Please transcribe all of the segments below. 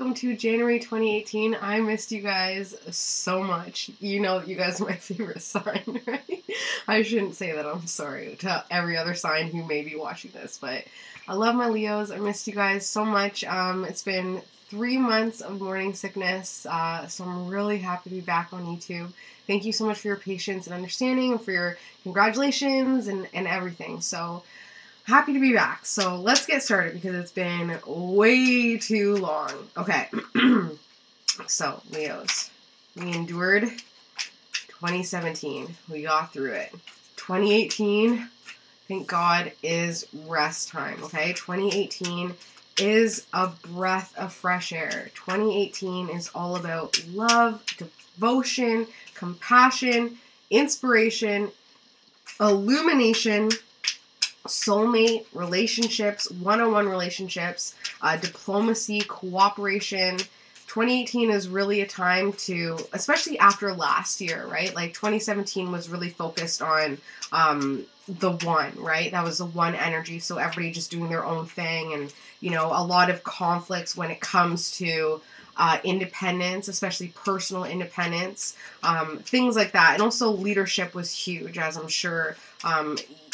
Welcome to January 2018. I missed you guys so much. You know that you guys are my favorite sign, right? I shouldn't say that, I'm sorry, to every other sign who may be watching this, but I love my Leos. I missed you guys so much. It's been 3 months of morning sickness, so I'm really happy to be back on YouTube. Thank you so much for your patience and understanding and for your congratulations and everything. So happy to be back. So let's get started because it's been way too long. Okay. So, Leos, we endured 2017. We got through it. 2018, thank God, is rest time, okay? 2018 is a breath of fresh air. 2018 is all about love, devotion, compassion, inspiration, illumination, soulmate relationships, one-on-one relationships, diplomacy, cooperation. 2018 is really a time to, especially after last year, right? Like 2017 was really focused on the one, right? That was the one energy. So everybody just doing their own thing, and you know, a lot of conflicts when it comes to independence, especially personal independence, things like that. And also leadership was huge, as I'm sure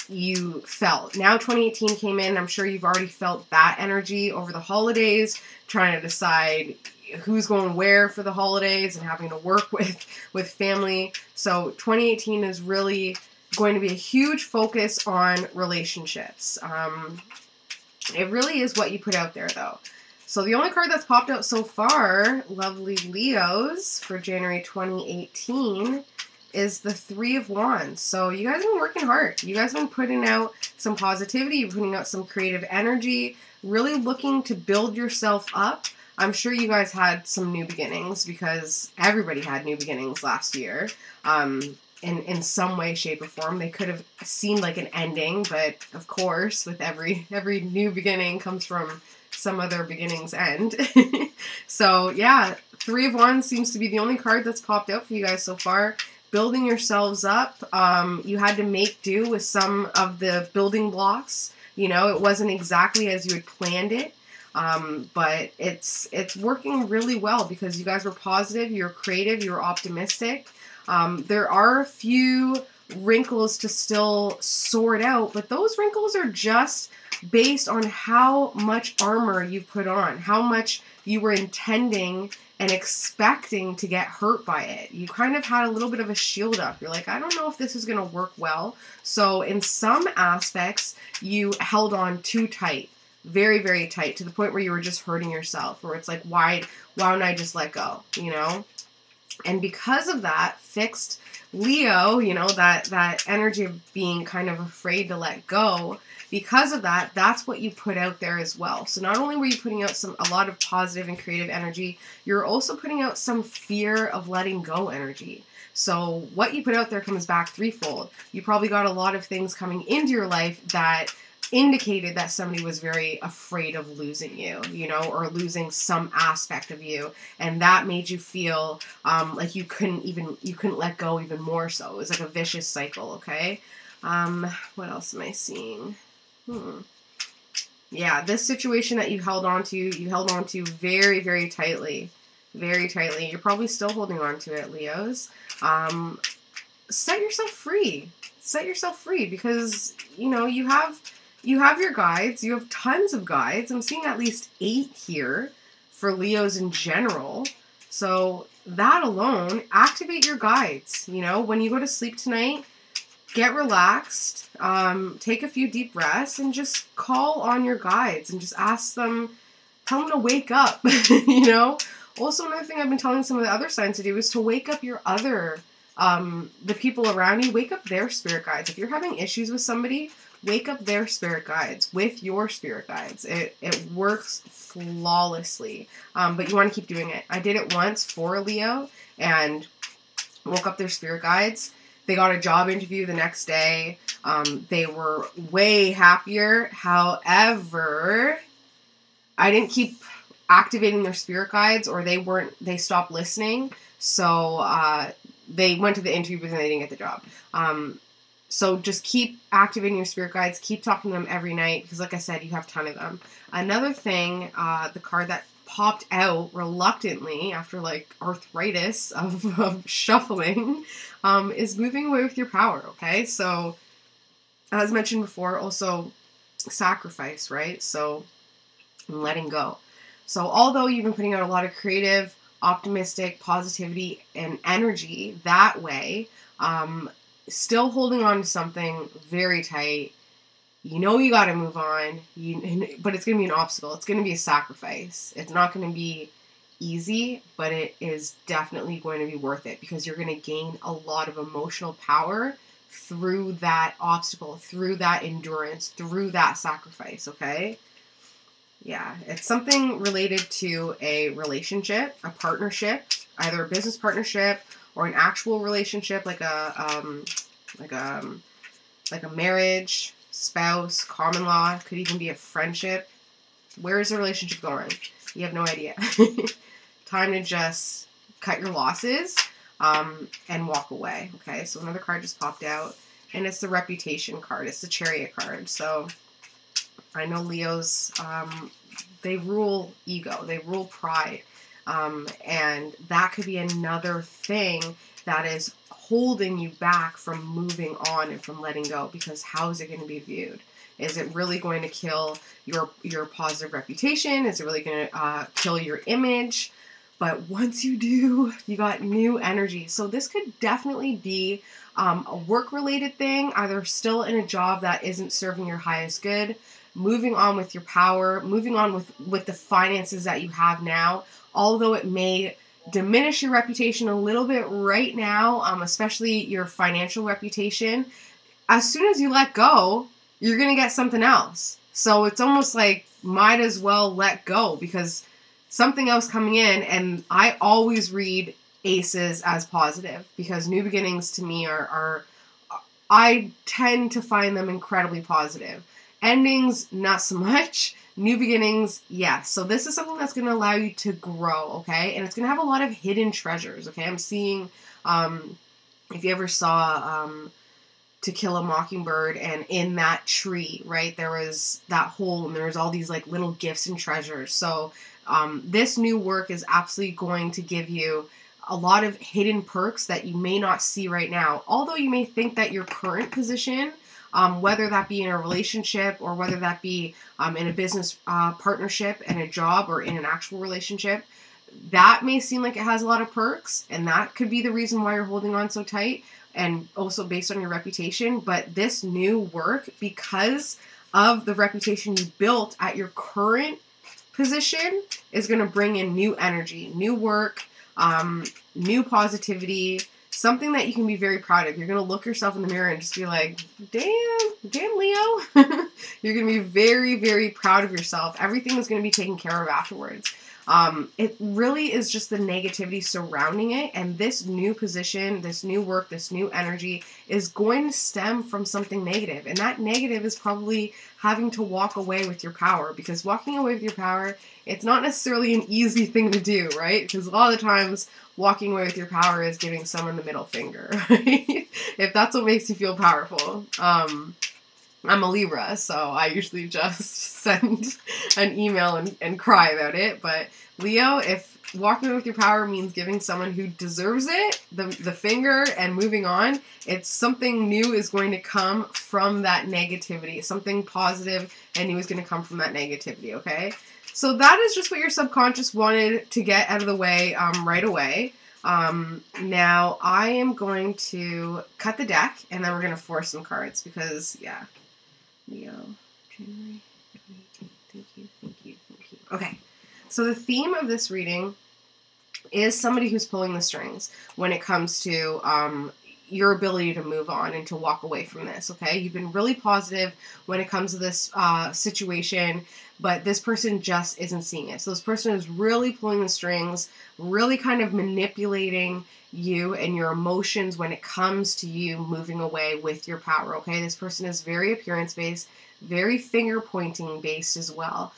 you felt. Now 2018 came in. I'm sure you've already felt that energy over the holidays, trying to decide who's going where for the holidays and having to work with family. So 2018 is really going to be a huge focus on relationships. It really is what you put out there, though. So the only card that's popped out so far, lovely Leos, for January 2018 is the Three of Wands. So you guys have been working hard. You guys have been putting out some positivity, you're putting out some creative energy, really looking to build yourself up. I'm sure you guys had some new beginnings because everybody had new beginnings last year. In some way, shape, or form. They could have seemed like an ending, but of course, with every new beginning comes from some other beginning's end. So yeah, Three of Wands seems to be the only card that's popped out for you guys so far. Building yourselves up. You had to make do with some of the building blocks. You know, it wasn't exactly as you had planned it. But it's working really well because you guys were positive, you're creative, you're optimistic. There are a few wrinkles to still sort out, but those wrinkles are just based on how much armor you put on, how much you were intending and expecting to get hurt by it. You kind of had a little bit of a shield up. You're like, I don't know if this is going to work well. So in some aspects, you held on too tight. Very, very tight, to the point where you were just hurting yourself, where it's like, why don't I just let go, you know? And because of that, fixed Leo, you know, that energy of being kind of afraid to let go, because of that, that's what you put out there as well. So not only were you putting out a lot of positive and creative energy, you're also putting out some fear of letting go energy. So what you put out there comes back threefold. You probably got a lot of things coming into your life that indicated that somebody was very afraid of losing you, you know, or losing some aspect of you, and that made you feel like you couldn't let go even more so. It was like a vicious cycle, okay? What else am I seeing? Yeah, this situation that you held on to very, very tightly. Very tightly. You're probably still holding on to it, Leos. Set yourself free. Set yourself free because, you know, you have your guides. You have tons of guides. I'm seeing at least 8 here for Leos in general. So that alone, activate your guides. You know, when you go to sleep tonight, get relaxed, take a few deep breaths, and just call on your guides and just ask them, tell them to wake up, you know? Also, another thing I've been telling some of the other signs to do is to wake up your other, the people around you, wake up their spirit guides. If you're having issues with somebody, wake up their spirit guides with your spirit guides. It works flawlessly, but you want to keep doing it. I did it once for a Leo and woke up their spirit guides. They got a job interview the next day. They were way happier. However, I didn't keep activating their spirit guides, or they stopped listening. So they went to the interview, but then they didn't get the job. So just keep activating your spirit guides. Keep talking to them every night because, like I said, you have a ton of them. Another thing, the card that popped out reluctantly after like arthritis of shuffling, is moving away with your power, okay? So, as mentioned before, also sacrifice, right? So, letting go. So, although you've been putting out a lot of creative, optimistic, positivity, and energy that way, still holding on to something very tight. You know you got to move on, but it's going to be an obstacle. It's going to be a sacrifice. It's not going to be easy, but it is definitely going to be worth it because you're going to gain a lot of emotional power through that obstacle, through that endurance, through that sacrifice, okay? Yeah, it's something related to a relationship, a partnership, either a business partnership or an actual relationship, like a marriage, spouse, common law. Could even be a friendship. Where is the relationship going? You have no idea. Time to just cut your losses and walk away. Okay, so another card just popped out, and it's the Reputation card. It's the Chariot card. So I know Leos, they rule ego, they rule pride, and that could be another thing that is holding you back from moving on and from letting go, because how is it going to be viewed? Is it really going to kill your positive reputation? Is it really going to kill your image? But once you do, you got new energy. So this could definitely be a work-related thing, either still in a job that isn't serving your highest good, moving on with your power, moving on with the finances that you have now, although it may diminish your reputation a little bit right now, especially your financial reputation. As soon as you let go, you're going to get something else. So it's almost like might as well let go, because something else coming in, and I always read aces as positive, because new beginnings to me are I tend to find them incredibly positive. Endings, not so much. New beginnings, yes. So this is something that's going to allow you to grow, okay? And it's going to have a lot of hidden treasures, okay? I'm seeing, if you ever saw To Kill a Mockingbird, and in that tree, right, there was that hole, and there was all these like little gifts and treasures. So this new work is absolutely going to give you a lot of hidden perks that you may not see right now. Although you may think that your current position, whether that be in a relationship or whether that be in a business partnership and a job or in an actual relationship, that may seem like it has a lot of perks, and that could be the reason why you're holding on so tight, and also based on your reputation. But this new work, because of the reputation you built at your current position, is going to bring in new energy, new work, new positivity, something that you can be very proud of. You're going to look yourself in the mirror and just be like, damn Leo. You're going to be very, very proud of yourself. Everything is going to be taken care of afterwards. It really is just the negativity surrounding it, and this new position, this new work, this new energy is going to stem from something negative, and that negative is probably having to walk away with your power, because walking away with your power, it's not necessarily an easy thing to do, right? Because a lot of the times, walking away with your power is giving someone the middle finger, right? If that's what makes you feel powerful. I'm a Libra, so I usually just send an email and cry about it. But Leo, if walking with your power means giving someone who deserves it the finger and moving on, it's something new is going to come from that negativity. Something positive and new is going to come from that negativity, okay? So that is just what your subconscious wanted to get out of the way right away. Now I am going to cut the deck, and then we're going to force some cards, because, yeah. Leo, January 18th. Thank you. Okay, so the theme of this reading is somebody who's pulling the strings when it comes to your ability to move on and to walk away from this, okay? You've been really positive when it comes to this situation, but this person just isn't seeing it. So this person is really pulling the strings, really kind of manipulating you and your emotions when it comes to you moving away with your power, okay? This person is very appearance-based, very finger-pointing based as well.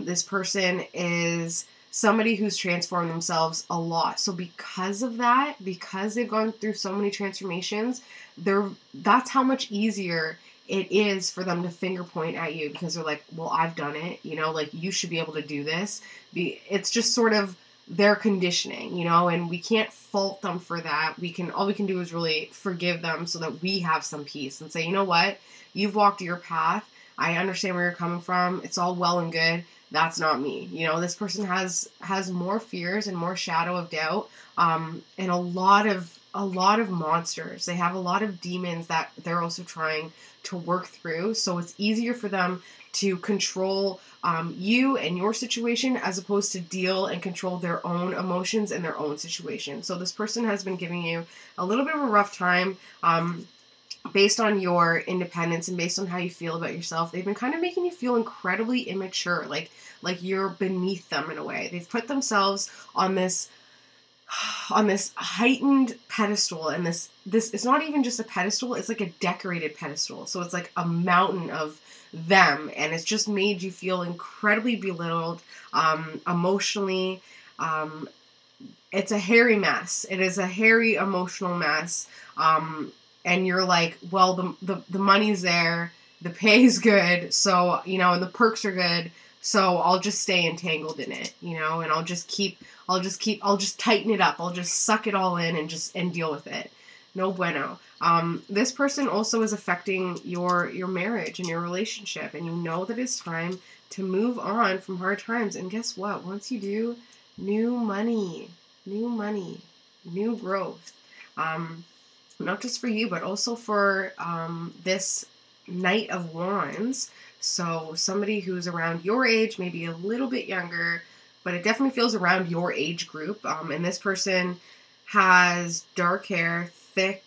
This person is somebody who's transformed themselves a lot. So because of that, because they've gone through so many transformations, that's how much easier it is for them to finger point at you because they're like, well, I've done it, you know, like you should be able to do this. It's just sort of their conditioning, you know, and we can't fault them for that. All we can do is really forgive them so that we have some peace and say, you know what, you've walked your path. I understand where you're coming from. It's all well and good. That's not me. You know, this person has more fears and more shadow of doubt, and a lot of monsters. They have a lot of demons that they're also trying to work through. So it's easier for them to control you and your situation as opposed to deal and control their own emotions and their own situation. So this person has been giving you a little bit of a rough time. Based on your independence and based on how you feel about yourself, they've been kind of making you feel incredibly immature, like you're beneath them in a way. They've put themselves on this heightened pedestal, and this it's not even just a pedestal, it's like a decorated pedestal. So it's like a mountain of them, and it's just made you feel incredibly belittled, emotionally. It's a hairy mess. It is a hairy emotional mess. And you're like, well, the money's there, the pay's good, so, you know, and the perks are good, so I'll just stay entangled in it, you know, and I'll just tighten it up, I'll just suck it all in and deal with it. No bueno. This person also is affecting your marriage and your relationship, and you know that it's time to move on from hard times, and guess what? Once you do, new money, new growth. Not just for you, but also for this Knight of Wands. So somebody who's around your age, maybe a little bit younger, but it definitely feels around your age group. And this person has dark hair, thick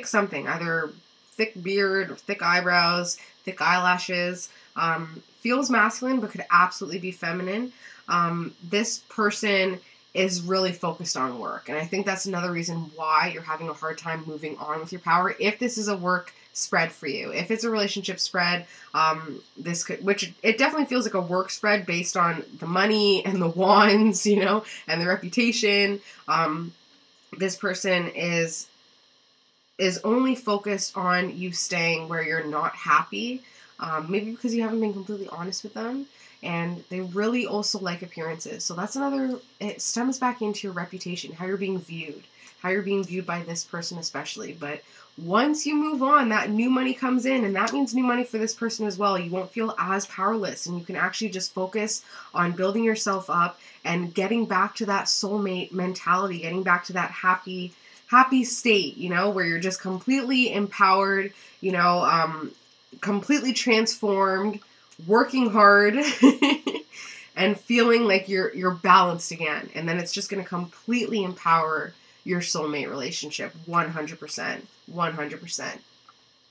something, either thick beard, or thick eyebrows, thick eyelashes. Feels masculine, but could absolutely be feminine. This person is really focused on work. And I think that's another reason why you're having a hard time moving on with your power. If this is a work spread for you, if it's a relationship spread, which it definitely feels like a work spread based on the money and the wands, you know, and the reputation. This person is only focused on you staying where you're not happy. Maybe because you haven't been completely honest with them. And they really also like appearances. So that's it stems back into your reputation, how you're being viewed by this person especially. But once you move on, that new money comes in, and that means new money for this person as well. You won't feel as powerless, and you can actually just focus on building yourself up and getting back to that soulmate mentality, getting back to that happy state, you know, where you're just completely empowered, you know, completely transformed, working hard and feeling like you're balanced again. And then it's just going to completely empower your soulmate relationship 100%.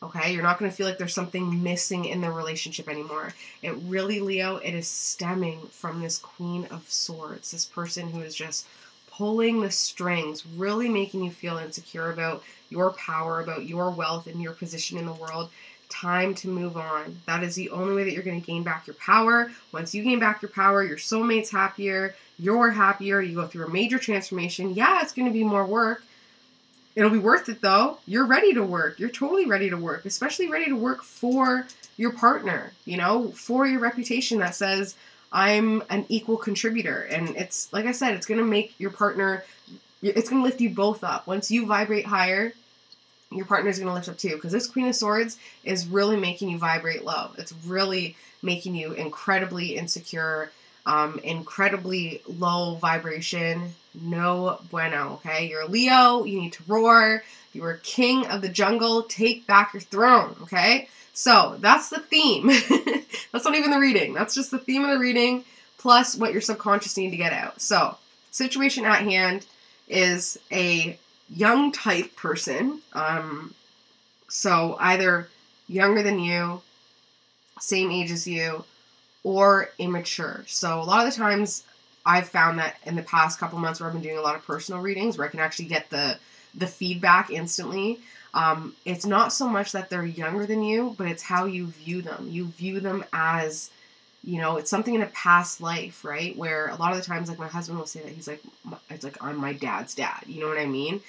Okay? You're not going to feel like there's something missing in the relationship anymore. It really, Leo, it is stemming from this Queen of Swords, this person who is just pulling the strings, really making you feel insecure about your power, about your wealth and your position in the world. Time to move on. That is the only way that you're going to gain back your power. Once you gain back your power, your soulmate's happier, you're happier, you go through a major transformation. Yeah, it's going to be more work. It'll be worth it though. You're ready to work. You're totally ready to work, especially ready to work for your partner, you know, for your reputation that says, I'm an equal contributor. And it's, like I said, it's going to make your partner, it's going to lift you both up. Once you vibrate higher, your partner's going to lift up too, because this Queen of Swords is really making you vibrate low. It's really making you incredibly insecure, incredibly low vibration. No bueno, okay? You're a Leo. You need to roar. You are king of the jungle. Take back your throne, okay? So that's the theme. That's not even the reading. That's just the theme of the reading, plus what your subconscious need to get out. So, situation at hand is a young type person, so either younger than you, same age as you, or immature. So a lot of the times I've found that in the past couple months where I've been doing a lot of personal readings where I can actually get the feedback instantly, it's not so much that they're younger than you, but it's how you view them. You view them as, you know, it's something in a past life, right? Where a lot of the times, like my husband will say that he's like, it's like, I'm my dad's dad. You know what I mean?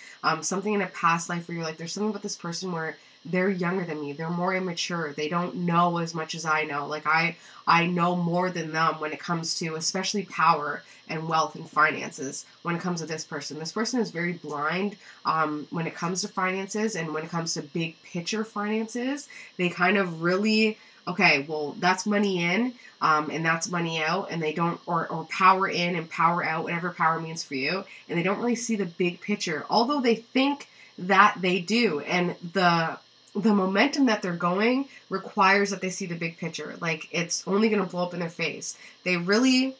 Something in a past life where you're like, there's something about this person where they're younger than me. They're more immature. They don't know as much as I know. Like I know more than them when it comes to especially power and wealth and finances. When it comes to this person is very blind when it comes to finances, and when it comes to big picture finances, they kind of really, okay, well, that's money in, and that's money out, and they don't, or power in and power out, whatever power means for you, and they don't really see the big picture, although they think that they do, and the momentum that they're going requires that they see the big picture. Like, it's only going to blow up in their face. They really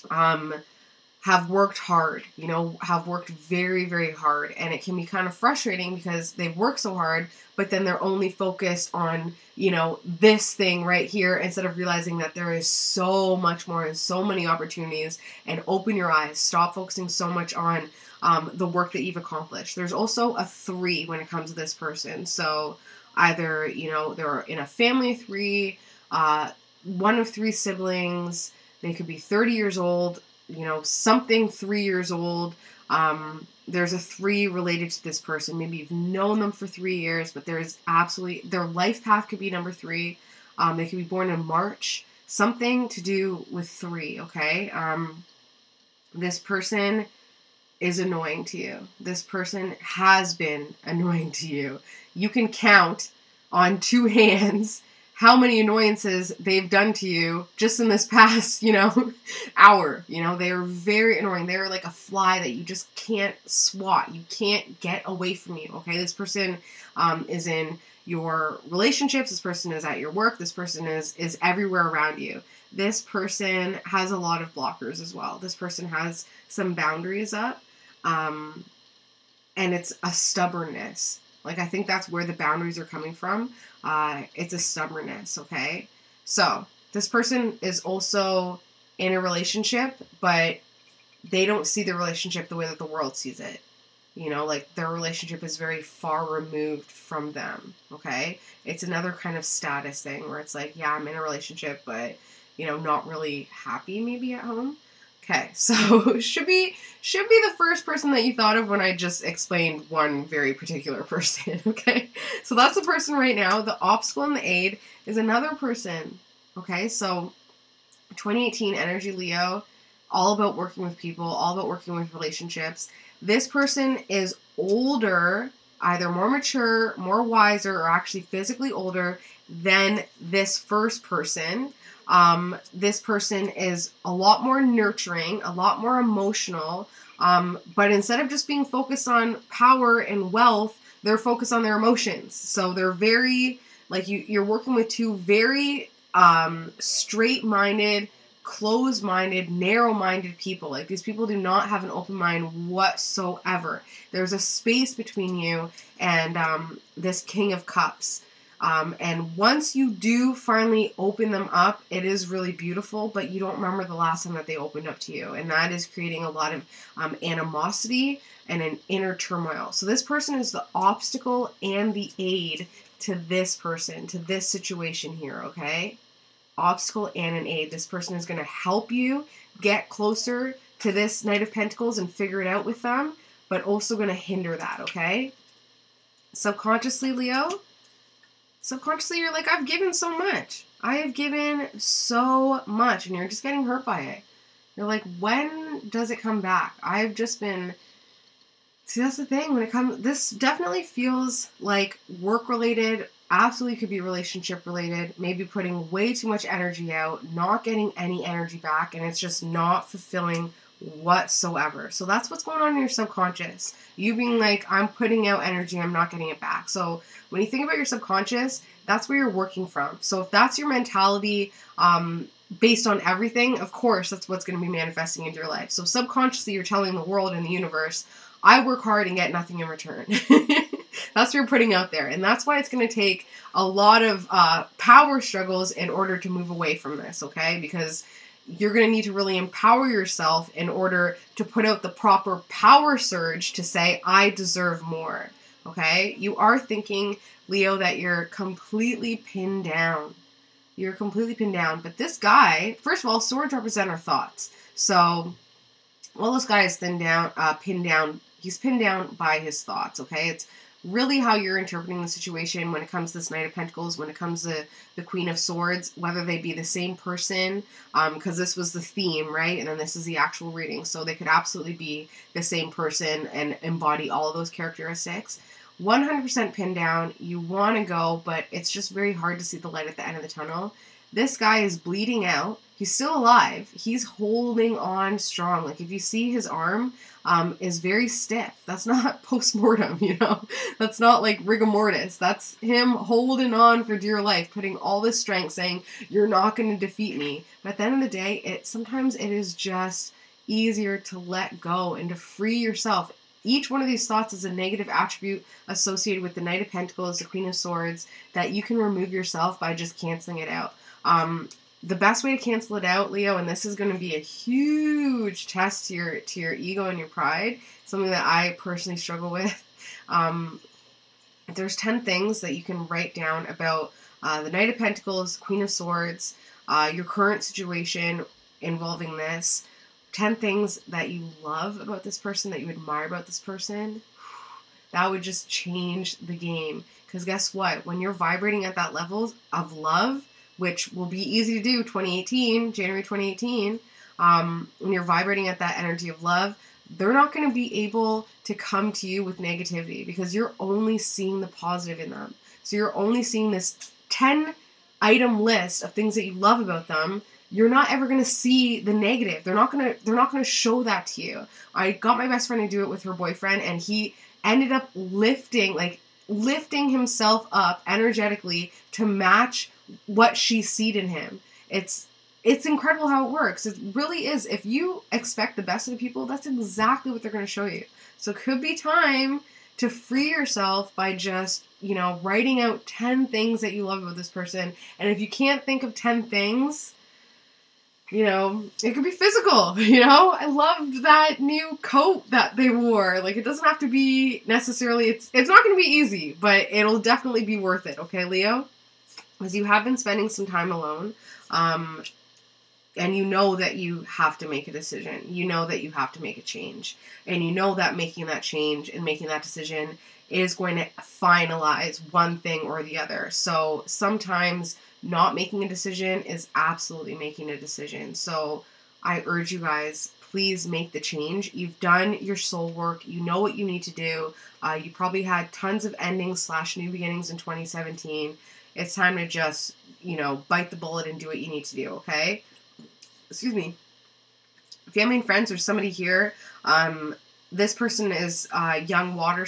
have worked hard, you know, have worked very, very hard. And it can be kind of frustrating because they've worked so hard, but then they're only focused on, you know, this thing right here, instead of realizing that there is so much more and so many opportunities. And open your eyes. Stop focusing so much on the work that you've accomplished. There's also a 3 when it comes to this person. So either, you know, they're in a family of 3, one of 3 siblings. They could be 30 years old, you know, something 3 years old. There's a 3 related to this person. Maybe you've known them for 3 years, but there's absolutely, their life path could be number 3. They could be born in March. Something to do with 3, okay? This person is annoying to you. This person has been annoying to you. You can count on 2 hands how many annoyances they've done to you just in this past, you know, hour. You know, they are very annoying. They're like a fly that you just can't swat. You can't get away from you, okay? This person is in your relationships. This person is at your work. This person is everywhere around you. This person has a lot of blockers as well. This person has some boundaries up, and it's a stubbornness. Like, I think that's where the boundaries are coming from. It's a stubbornness, okay? So, this person is also in a relationship, but they don't see the relationship the way that the world sees it. You know, like, their relationship is very far removed from them, okay? It's another kind of status thing where it's like, yeah, I'm in a relationship, but, you know, not really happy maybe at home. Okay, so should be the first person that you thought of when I just explained one very particular person, okay? So that's the person right now. The obstacle and the aid is another person, okay? So 2018 energy Leo, all about working with people, all about working with relationships. This person is older, either more mature, more wiser, or actually physically older than this first person. This person is a lot more nurturing, a lot more emotional, but instead of just being focused on power and wealth, they're focused on their emotions. So they're very, like, you're working with 2 very straight-minded, closed-minded, narrow-minded people. Like, these people do not have an open mind whatsoever. There's a space between you and this King of Cups. And once you do finally open them up, it is really beautiful, but you don't remember the last time that they opened up to you. And that is creating a lot of animosity and an inner turmoil. So this person is the obstacle and the aid to this person, to this situation here, okay? Obstacle and an aid. This person is going to help you get closer to this Knight of Pentacles and figure it out with them, but also going to hinder that, okay? Subconsciously, Leo, subconsciously you're like, I've given so much. I have given so much, and you're just getting hurt by it. You're like, when does it come back? I've just been... See, that's the thing. When it comes... This definitely feels like work-related, absolutely could be relationship-related, maybe putting way too much energy out, not getting any energy back, and it's just not fulfilling whatsoever. So that's what's going on in your subconscious. You being like, I'm putting out energy, I'm not getting it back. So when you think about your subconscious, that's where you're working from. So if that's your mentality, based on everything, of course, that's what's going to be manifesting into your life. So subconsciously, you're telling the world and the universe, I work hard and get nothing in return. That's what you're putting out there. And that's why it's going to take a lot of power struggles in order to move away from this, okay? Because you're going to need to really empower yourself in order to put out the proper power surge to say, I deserve more, okay? You are thinking, Leo, that you're completely pinned down. You're completely pinned down. But this guy, first of all, swords represent our thoughts. So, while this guy is pinned down, he's pinned down by his thoughts, okay? It's really how you're interpreting the situation when it comes to this Knight of Pentacles, when it comes to the Queen of Swords, whether they be the same person, because this was the theme, right? And then this is the actual reading. So they could absolutely be the same person and embody all of those characteristics. 100% pinned down. You want to go, but it's just very hard to see the light at the end of the tunnel. This guy is bleeding out. He's still alive. He's holding on strong. Like, if you see his arm is very stiff. That's not post-mortem, you know? That's not like rigor mortis. That's him holding on for dear life, putting all this strength, saying, you're not going to defeat me. But at the end of the day, sometimes it is just easier to let go and to free yourself. Each one of these thoughts is a negative attribute associated with the Knight of Pentacles, the Queen of Swords, that you can remove yourself by just canceling it out. The best way to cancel it out, Leo, and this is going to be a huge test to your ego and your pride, something that I personally struggle with. There's 10 things that you can write down about the Knight of Pentacles, Queen of Swords, your current situation involving this. 10 things that you love about this person, that you admire about this person. That would just change the game. Because guess what? When you're vibrating at that level of love, which will be easy to do January 2018, when you're vibrating at that energy of love, they're not going to be able to come to you with negativity because you're only seeing the positive in them. So you're only seeing this 10-item list of things that you love about them. You're not ever going to see the negative. They're not going to show that to you. I got my best friend to do it with her boyfriend, and he ended up lifting himself up energetically to match what she seed in him. It's incredible how it works. It really is. If you expect the best of the people, that's exactly what they're going to show you. So it could be time to free yourself by just, writing out 10 things that you love about this person. And if you can't think of 10 things, it could be physical, I loved that new coat that they wore. Like, it doesn't have to be necessarily, it's not going to be easy, but it'll definitely be worth it. Okay, Leo? Because you have been spending some time alone, and you know that you have to make a decision. You know that you have to make a change. And you know that making that change and making that decision is going to finalize one thing or the other. So sometimes not making a decision is absolutely making a decision. So I urge you guys, please make the change. You've done your soul work. You know what you need to do. You probably had tons of endings / new beginnings in 2017. It's time to just, bite the bullet and do what you need to do, okay? Excuse me. Family and friends, there's somebody here. This person is young water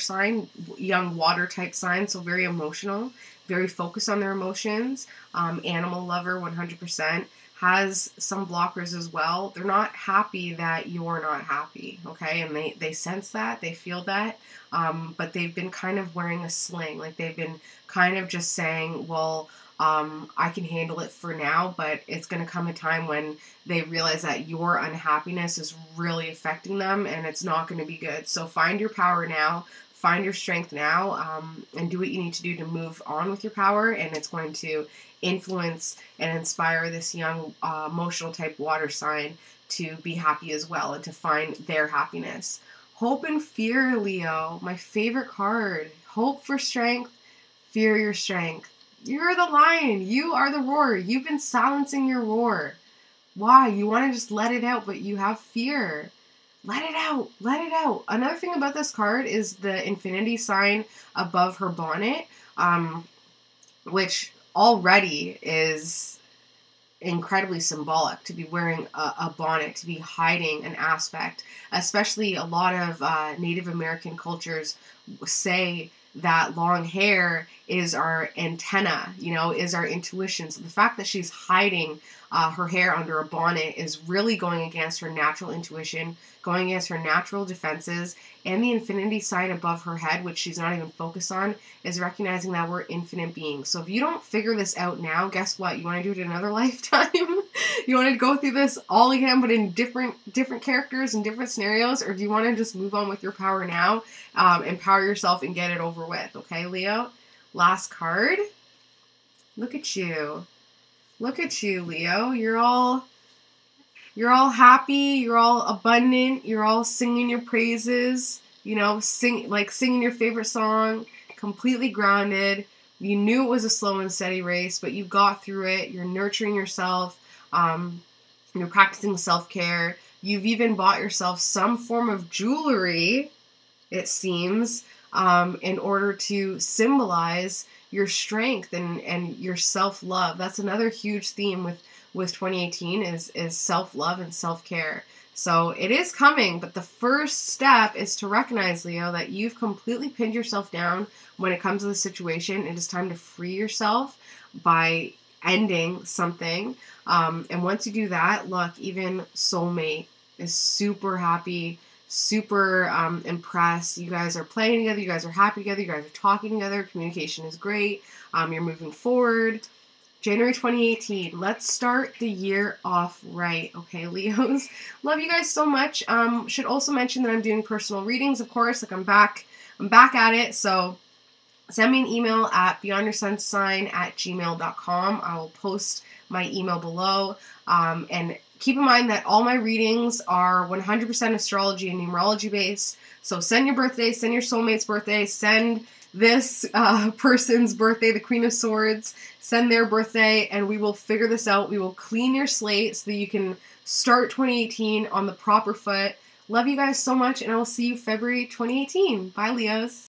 type sign, so very emotional, very focused on their emotions, animal lover 100%, has some blockers as well. They're not happy that you're not happy, okay? And they sense that, they feel that, but they've been kind of wearing a sling. Like, they've been kind of just saying, well, I can handle it for now, but it's going to come a time when they realize that your unhappiness is really affecting them and it's not going to be good. So find your power now, find your strength now, and do what you need to do to move on with your power, and it's going to influence and inspire this young emotional type water sign to be happy as well and to find their happiness. Hope and fear, Leo. My favorite card. Hope for strength, fear your strength. You're the lion. You are the roar. You've been silencing your roar. Why? You want to just let it out, but you have fear. Let it out. Let it out. Another thing about this card is the infinity sign above her bonnet, which already is incredibly symbolic, to be wearing a bonnet, to be hiding an aspect. Especially a lot of Native American cultures say that long hair is our antenna, is our intuition. So the fact that she's hiding her hair under a bonnet is really going against her natural intuition, going against her natural defenses, and the infinity sign above her head, which she's not even focused on, is recognizing that we're infinite beings. So if you don't figure this out now, guess what? You want to do it in another lifetime? You want to go through this all again, but in different characters and different scenarios, or do you want to just move on with your power now, empower yourself and get it over with? Okay, Leo? Last card. Look at you. Look at you, Leo. You're all happy, you're all abundant, you're all singing your praises, singing your favorite song, completely grounded. You knew it was a slow and steady race, but you got through it. You're nurturing yourself. You're practicing self-care. You've even bought yourself some form of jewelry, it seems, in order to symbolize your strength and your self-love. That's another huge theme with 2018 is self-love and self-care. So it is coming, but the first step is to recognize, Leo, that you've completely pinned yourself down when it comes to the situation. It is time to free yourself by ending something. And once you do that, look, even soulmate is super happy, super impressed. You guys are playing together. You guys are happy together. You guys are talking together. Communication is great. You're moving forward. January 2018. Let's start the year off right. Okay, Leos. Love you guys so much. Should also mention that I'm doing personal readings, of course. Like I'm back at it. So send me an email at BeyondYourSunSign@gmail.com. I will post my email below. And keep in mind that all my readings are 100% astrology and numerology based. So send your birthday, send your soulmate's birthday, send this person's birthday, the Queen of Swords, send their birthday, and we will figure this out. We will clean your slate so that you can start 2018 on the proper foot. Love you guys so much, and I will see you February 2018. Bye, Leos.